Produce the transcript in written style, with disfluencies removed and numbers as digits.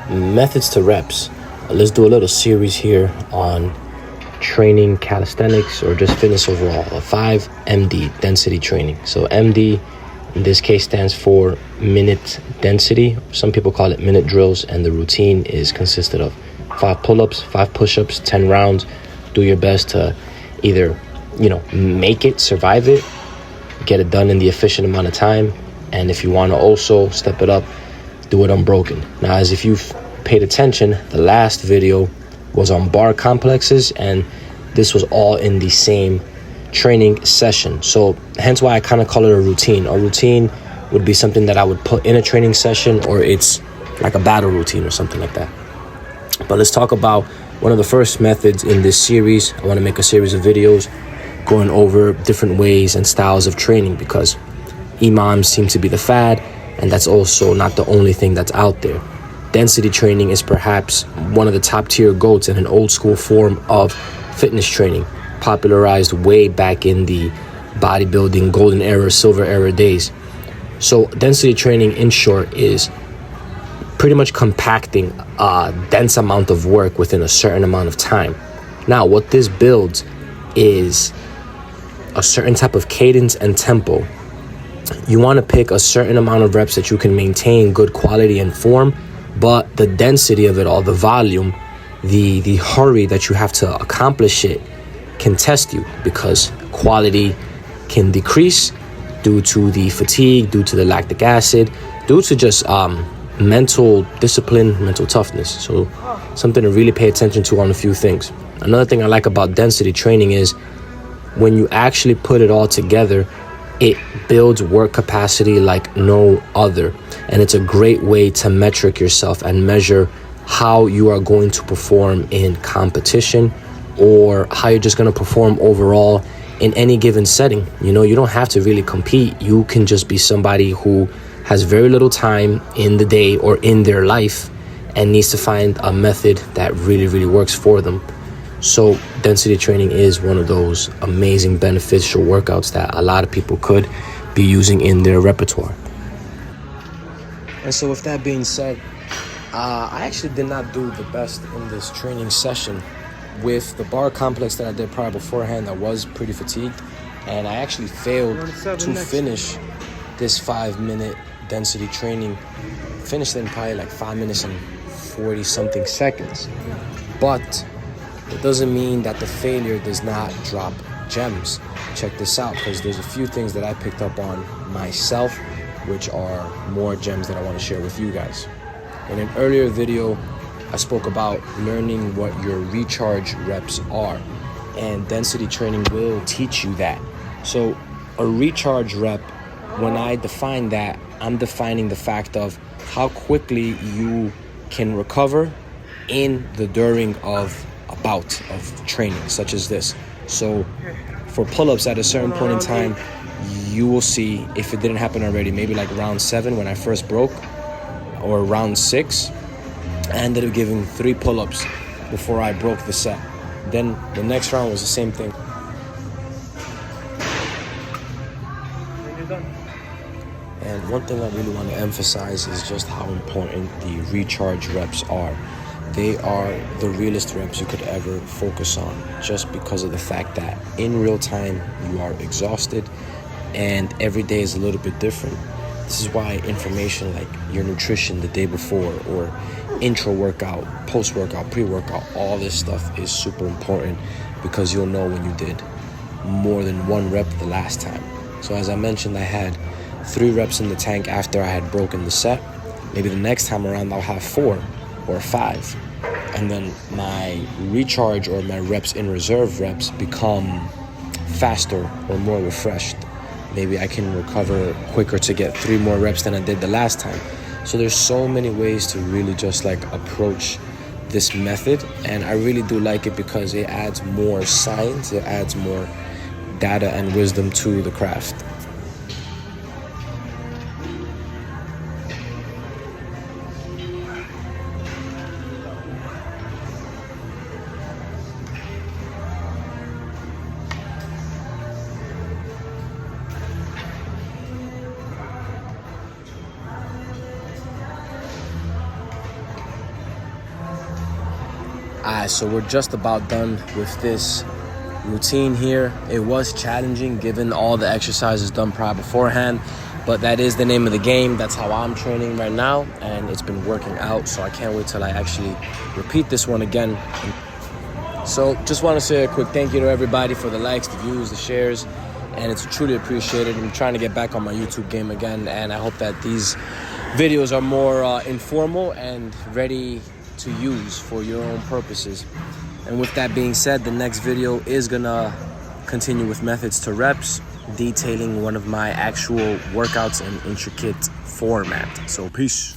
methods to reps. Let's do a little series here on training calisthenics or just fitness overall. A 5MD density training. So MD in this case stands for minute density. Some people call it minute drills, and the routine is consisted of 5 pull-ups, 5 push-ups, 10 rounds. Do your best to either, make it, survive it, get it done in the efficient amount of time, and if you want to also step it up, do it unbroken. Now, as if you've paid attention, the last video was on bar complexes, and this was all in the same training session. So hence why I kind of call it a routine. A routine would be something that I would put in a training session, or it's like a battle routine or something like that. But let's talk about one of the first methods in this series. I want to make a series of videos going over different ways and styles of training, because EMOMs seem to be the fad, and that's also not the only thing that's out there. Density training is perhaps one of the top tier goats and an old school form of fitness training, popularized way back in the bodybuilding golden era, silver era days. So density training, in short, is pretty much compacting a dense amount of work within a certain amount of time. Now, what this builds is a certain type of cadence and tempo. You want to pick a certain amount of reps that you can maintain good quality and form, but the density of it all, the volume, the hurry that you have to accomplish it can test you, because quality can decrease due to the fatigue, due to the lactic acid, due to just mental discipline, mental toughness. So something to really pay attention to on a few things. Another thing I like about density training is when you actually put it all together, it builds work capacity like no other. And it's a great way to metric yourself and measure how you are going to perform in competition, or how you're just going to perform overall in any given setting. You don't have to really compete. You can just be somebody who has very little time in the day or in their life and needs to find a method that really, really works for them. So density training is one of those amazing beneficial workouts that a lot of people could be using in their repertoire. And so with that being said, I actually did not do the best in this training session. With the bar complex that I did prior beforehand, I was pretty fatigued, and I actually failed to finish this 5-minute density training. Finished in probably like 5 minutes and 40 something seconds. But it doesn't mean that the failure does not drop gems. Check this out, because there's a few things that I picked up on myself, which are more gems that I want to share with you guys. In an earlier video, I spoke about learning what your recharge reps are, and density training will teach you that. So a recharge rep, when I define that, I'm defining the fact of how quickly you can recover during of a bout of training such as this. So for pull-ups, at a certain point in time, you will see, if it didn't happen already, maybe like round 7 when I first broke, or round 6, I ended up giving 3 pull-ups before I broke the set. Then the next round was the same thing. And one thing I really want to emphasize is just how important the recharge reps are. They are the realest reps you could ever focus on, just because of the fact that in real time you are exhausted and every day is a little bit different. This is why information like your nutrition the day before, or intro workout, post-workout, pre-workout, all this stuff is super important, because you'll know when you did more than 1 rep the last time. So as I mentioned, I had 3 reps in the tank after I had broken the set. Maybe the next time around I'll have 4 or 5. And then my recharge or my reps in reserve reps become faster or more refreshed. Maybe I can recover quicker to get 3 more reps than I did the last time. So there's so many ways to really just approach this method, and I really do like it because it adds more science, it adds more data and wisdom to the craft. Alright, so we're just about done with this routine here. It was challenging given all the exercises done beforehand, but that is the name of the game. That's how I'm training right now, and it's been working out, so I can't wait till I actually repeat this one again. So just want to say a quick thank you to everybody for the likes, the views, the shares, and it's truly appreciated. I'm trying to get back on my YouTube game again, and I hope that these videos are more informal and ready to use for your own purposes. And with that being said, the next video is gonna continue with methods to reps, detailing one of my actual workouts in intricate format. So peace.